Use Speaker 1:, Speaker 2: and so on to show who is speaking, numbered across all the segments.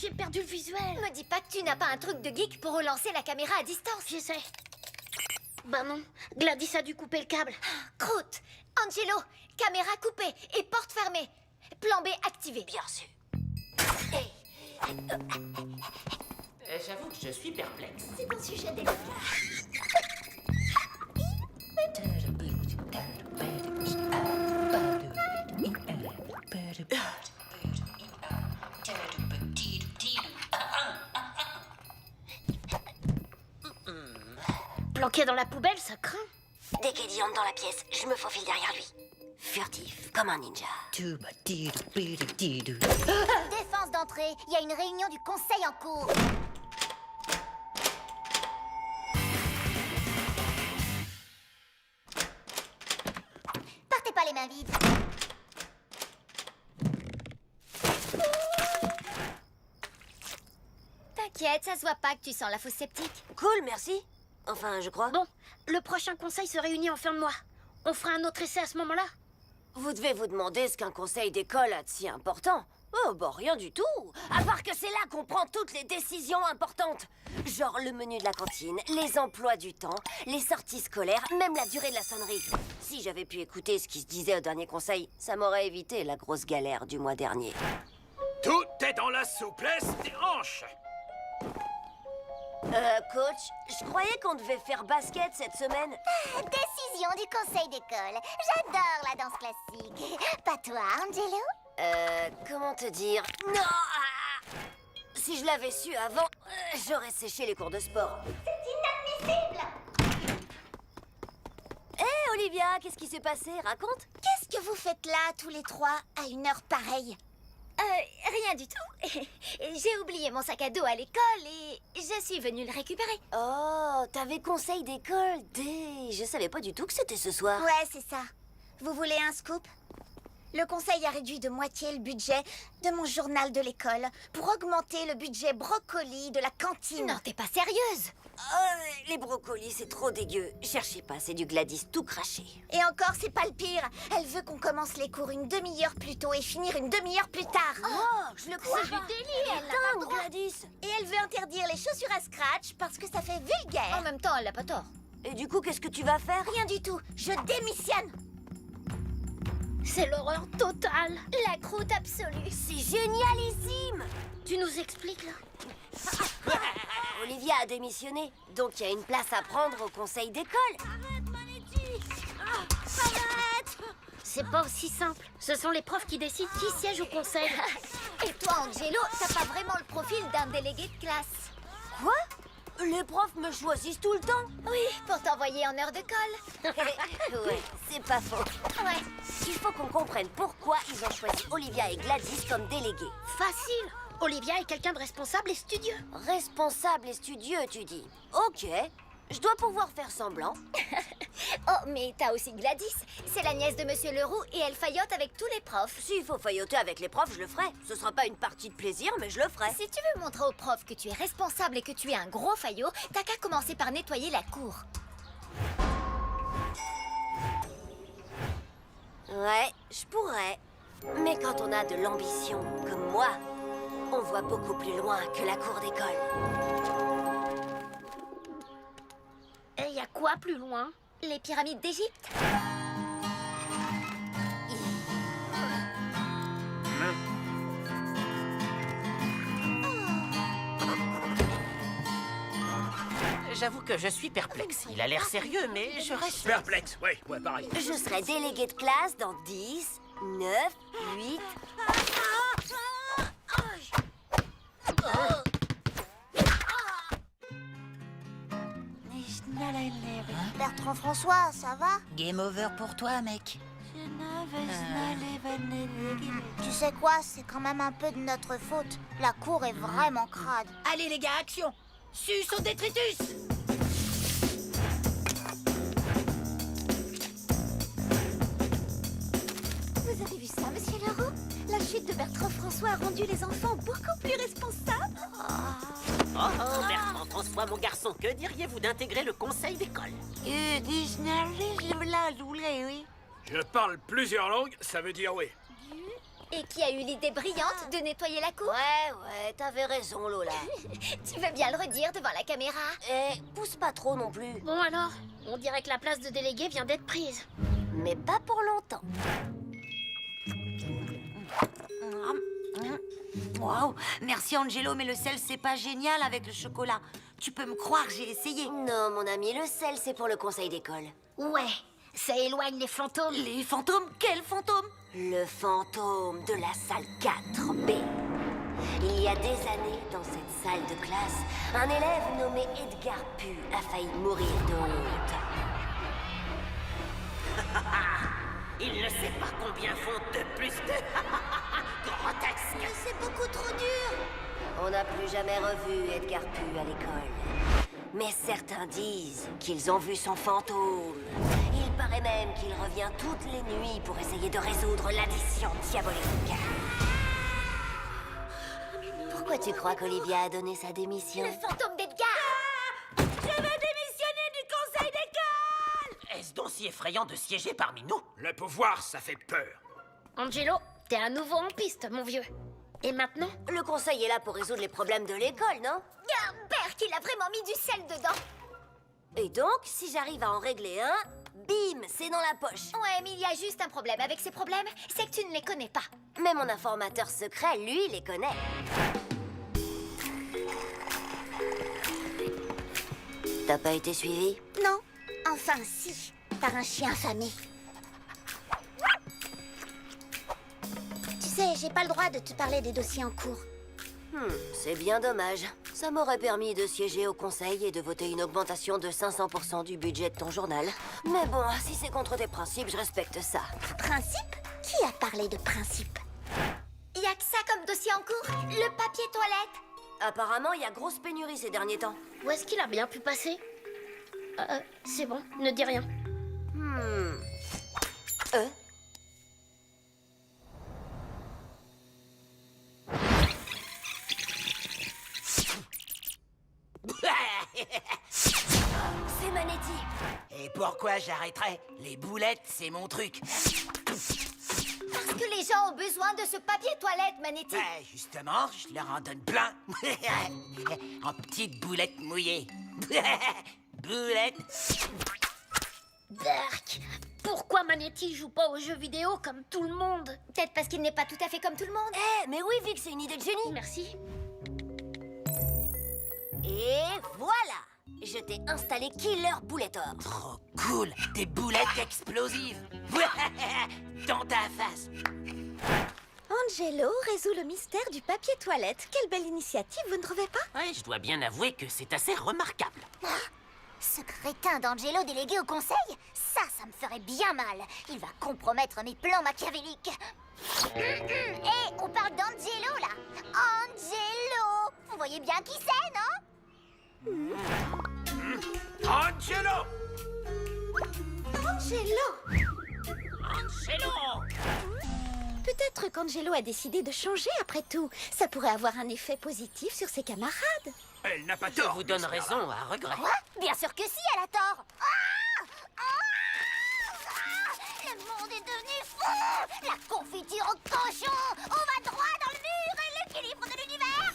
Speaker 1: j'ai perdu le visuel.
Speaker 2: Me dis pas que tu n'as pas un truc de geek pour relancer la caméra à distance.
Speaker 1: J'essaie. Bah non, Gladys a dû couper le câble.
Speaker 2: Croûte, Angelo, caméra coupée et porte fermée. Plan B activé.
Speaker 3: Bien sûr.
Speaker 4: J'avoue que je suis perplexe.
Speaker 2: C'est un sujet délicat.
Speaker 1: Planqué dans la poubelle, ça craint.
Speaker 3: Dès qu'Eddie entre dans la pièce, je me faufile derrière lui. Furtif, comme un ninja.
Speaker 2: Défense d'entrée, il y a une réunion du conseil en cours. Partez pas les mains vides. T'inquiète, ça se voit pas que tu sens la fausse sceptique.
Speaker 3: Cool, merci. Enfin, je crois.
Speaker 1: Bon, le prochain conseil se réunit en fin de mois. On fera un autre essai à ce moment-là.
Speaker 3: Vous devez vous demander ce qu'un conseil d'école a de si important. Oh, bah rien du tout. À part que c'est là qu'on prend toutes les décisions importantes. Genre le menu de la cantine, les emplois du temps, les sorties scolaires, même la durée de la sonnerie. Si j'avais pu écouter ce qui se disait au dernier conseil, ça m'aurait évité la grosse galère du mois dernier.
Speaker 5: Tout est dans la souplesse des hanches.
Speaker 3: Coach, je croyais qu'on devait faire basket cette semaine.
Speaker 2: Décision du conseil d'école. J'adore la danse classique. Pas toi, Angelo?
Speaker 3: Comment te dire? Non! Si je l'avais su avant, j'aurais séché les cours de sport.
Speaker 2: C'est inadmissible!
Speaker 3: Hé, Olivia, qu'est-ce qui s'est passé? Raconte.
Speaker 2: Qu'est-ce que vous faites là, tous les trois, à une heure pareille? Rien du tout. J'ai oublié mon sac à dos à l'école et je suis venue le récupérer.
Speaker 3: Oh, t'avais conseil d'école je savais pas du tout que c'était ce soir.
Speaker 2: Ouais, c'est ça. Vous voulez un scoop? Le conseil a réduit de moitié le budget de mon journal de l'école pour augmenter le budget brocoli de la cantine. Non, t'es pas sérieuse?
Speaker 3: Oh, les brocolis, c'est trop dégueu. Cherchez pas, c'est du Gladys tout craché.
Speaker 2: Et encore, c'est pas le pire. Elle veut qu'on commence les cours une demi-heure plus tôt et finir une demi-heure plus tard.
Speaker 3: Oh, je le crois
Speaker 2: C'est
Speaker 3: pas.
Speaker 2: du délire. Elle n'a pas le
Speaker 3: Dingue,
Speaker 2: droit.
Speaker 3: Gladys.
Speaker 2: Et elle veut interdire les chaussures à scratch parce que ça fait vulgaire. En même temps, elle a pas tort.
Speaker 3: Et du coup, qu'est-ce que tu vas faire?
Speaker 2: Rien du tout. Je démissionne.
Speaker 1: C'est l'horreur totale.
Speaker 2: La croûte absolue.
Speaker 3: C'est génialissime.
Speaker 1: Tu nous expliques, là?
Speaker 3: Olivia a démissionné, donc il y a une place à prendre au conseil d'école.
Speaker 2: Arrête, Manetti. Arrête.
Speaker 1: C'est pas aussi simple. Ce sont les profs qui décident qui siège au conseil.
Speaker 2: Et toi, Angelo, t'as pas vraiment le profil d'un délégué de classe.
Speaker 3: Quoi? Les profs me choisissent tout le temps.
Speaker 2: Oui, pour t'envoyer en heure de colle.
Speaker 3: Ouais, c'est pas faux.
Speaker 2: Ouais.
Speaker 3: Il faut qu'on comprenne pourquoi ils ont choisi Olivia et Gladys comme délégués.
Speaker 1: Facile. Olivia est quelqu'un de responsable et studieux.
Speaker 3: Responsable et studieux, tu dis. Ok, je dois pouvoir faire semblant.
Speaker 2: Oh, mais t'as aussi Gladys. C'est la nièce de Monsieur Leroux et elle faillote avec tous les profs.
Speaker 3: S'il faut failloter avec les profs, je le ferai. Ce sera pas une partie de plaisir, mais je le ferai.
Speaker 2: Si tu veux montrer aux profs que tu es responsable et que tu es un gros faillot, t'as qu'à commencer par nettoyer la cour.
Speaker 3: Ouais, je pourrais. Mais quand on a de l'ambition, comme moi, on voit beaucoup plus loin que la cour d'école.
Speaker 1: Et il y a quoi plus loin?
Speaker 2: Les pyramides d'Égypte.
Speaker 4: J'avoue que je suis perplexe. Il a l'air sérieux, mais je reste...
Speaker 5: Perplexe, ouais, pareil.
Speaker 3: Je serai déléguée de classe dans 10, 9, 8...
Speaker 2: Bertrand François, ça va?
Speaker 6: Game over pour toi, mec.
Speaker 2: Tu sais quoi, c'est quand même un peu de notre faute. La cour est vraiment crade.
Speaker 6: Allez, les gars, action! Suce au détritus!
Speaker 2: Vous avez vu ça, Monsieur Leroux? La chute de Bertrand François a rendu les enfants beaucoup plus responsables.
Speaker 4: Oh, Bertrand François, mon garçon, que diriez-vous d'intégrer le conseil d'école?
Speaker 5: Je parle plusieurs langues, ça veut dire oui.
Speaker 2: Et qui a eu l'idée brillante de nettoyer la cour?
Speaker 3: Ouais, t'avais raison, Lola.
Speaker 2: Tu veux bien le redire devant la caméra?
Speaker 3: Et pousse pas trop non plus.
Speaker 1: Bon alors, on dirait que la place de délégué vient d'être prise.
Speaker 3: Mais pas pour longtemps.
Speaker 6: Waouh, merci Angelo, mais le sel, c'est pas génial avec le chocolat. Tu peux me croire, j'ai essayé.
Speaker 3: Non, mon ami, le sel, c'est pour le conseil d'école.
Speaker 1: Ouais, ça éloigne les fantômes.
Speaker 6: Les fantômes? Quels fantômes?
Speaker 3: Le fantôme de la salle 4B. Il y a des années, dans cette salle de classe, un élève nommé Edgar Pu a failli mourir de honte.
Speaker 4: Il ne sait pas combien font 2 plus 2. Grotesque.
Speaker 2: C'est beaucoup trop dur.
Speaker 3: On n'a plus jamais revu Edgar Pu à l'école. Mais certains disent qu'ils ont vu son fantôme. Il paraît même qu'il revient toutes les nuits pour essayer de résoudre l'addition diabolique. Pourquoi tu crois qu'Olivia a donné sa démission?
Speaker 2: Le fantôme d'Edgar.
Speaker 6: Je vais démissionner du conseil d'école!
Speaker 4: Est-ce donc si effrayant de siéger parmi nous?
Speaker 5: Le pouvoir, ça fait peur.
Speaker 1: Angelo, t'es à nouveau en piste, mon vieux. Et maintenant?
Speaker 3: Le conseil est là pour résoudre les problèmes de l'école, non?
Speaker 2: Berk, il a vraiment mis du sel dedans.
Speaker 3: Et donc, si j'arrive à en régler un, bim, c'est dans la poche.
Speaker 2: Ouais, mais il y a juste un problème. Avec ces problèmes, c'est que tu ne les connais pas.
Speaker 3: Mais mon informateur secret, lui, les connaît. T'as pas été suivi?
Speaker 2: Non. Enfin, si. Par un chien affamé. Tu sais, j'ai pas le droit de te parler des dossiers en cours.
Speaker 3: C'est bien dommage. Ça m'aurait permis de siéger au conseil et de voter une augmentation de 500% du budget de ton journal. Mais bon, si c'est contre tes principes, je respecte ça.
Speaker 2: Principe? Qui a parlé de principe? Y a que ça comme dossier en cours? Le papier toilette?
Speaker 3: Apparemment, il y a grosse pénurie ces derniers temps.
Speaker 1: Où est-ce qu'il a bien pu passer? C'est bon, ne dis rien.
Speaker 3: C'est Manetti.
Speaker 6: Et pourquoi j'arrêterais? Les boulettes, c'est mon truc.
Speaker 2: Parce que les gens ont besoin de ce papier toilette, Manetti.
Speaker 6: Justement, je leur en donne plein. En petites boulettes mouillées. Boulettes.
Speaker 1: Berk, pourquoi Manetti joue pas aux jeux vidéo comme tout le monde?
Speaker 2: Peut-être parce qu'il n'est pas tout à fait comme tout le monde.
Speaker 3: Mais oui, vu que c'est une idée de génie.
Speaker 1: Merci.
Speaker 3: Et voilà. Je t'ai installé Killer Bulletor.
Speaker 6: Trop cool. Des boulettes explosives. Dans ta face.
Speaker 2: Angelo résout le mystère du papier toilette. Quelle belle initiative, vous ne trouvez pas?
Speaker 4: Ouais, je dois bien avouer que c'est assez remarquable.
Speaker 2: Ce crétin d'Angelo délégué au conseil? Ça me ferait bien mal. Il va compromettre mes plans machiavéliques. Hé, on parle d'Angelo, là. Angelo! Vous voyez bien qui c'est, non?
Speaker 5: Angelo!
Speaker 2: Angelo!
Speaker 4: Angelo!
Speaker 2: Peut-être qu'Angelo a décidé de changer après tout. Ça pourrait avoir un effet positif sur ses camarades.
Speaker 5: Elle n'a pas
Speaker 4: Je
Speaker 5: tort.
Speaker 4: vous donne
Speaker 5: Miss Clara.
Speaker 4: raison à regret.
Speaker 2: Quoi? Bien sûr que si, elle a tort. Le monde est devenu fou. La confiture au cochon. On va droit dans le mur et l'équilibre de l'univers.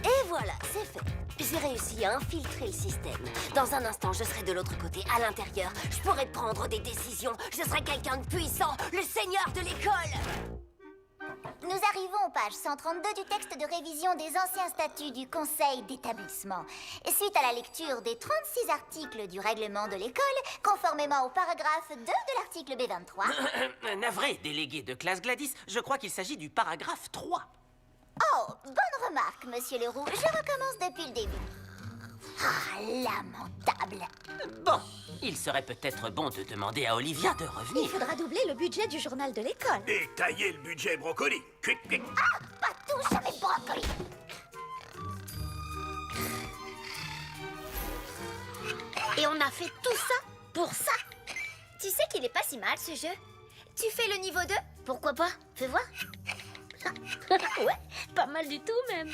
Speaker 3: Et voilà, c'est fait. J'ai réussi à infiltrer le système. Dans un instant, je serai de l'autre côté, à l'intérieur. Je pourrai prendre des décisions. Je serai quelqu'un de puissant, le seigneur de l'école.
Speaker 2: Nous arrivons aux pages 132 du texte de révision des anciens statuts du conseil d'établissement. Suite à la lecture des 36 articles du règlement de l'école, conformément au paragraphe 2 de l'article B23.
Speaker 4: Navré, délégué de classe Gladys, je crois qu'il s'agit du paragraphe 3.
Speaker 2: Oh, bonne remarque, monsieur Leroux. Je recommence depuis le début. Ah, lamentable.
Speaker 4: Bon, il serait peut-être bon de demander à Olivia de revenir.
Speaker 2: Il faudra doubler le budget du journal de l'école.
Speaker 5: Et tailler le budget brocoli. Quick, quick.
Speaker 2: Pas touche à mes brocolis.
Speaker 1: Et on a fait tout ça pour ça?
Speaker 2: Tu sais qu'il est pas si mal, ce jeu. Tu fais le niveau 2?
Speaker 1: Pourquoi pas? Fais voir. Ouais, pas mal du tout même.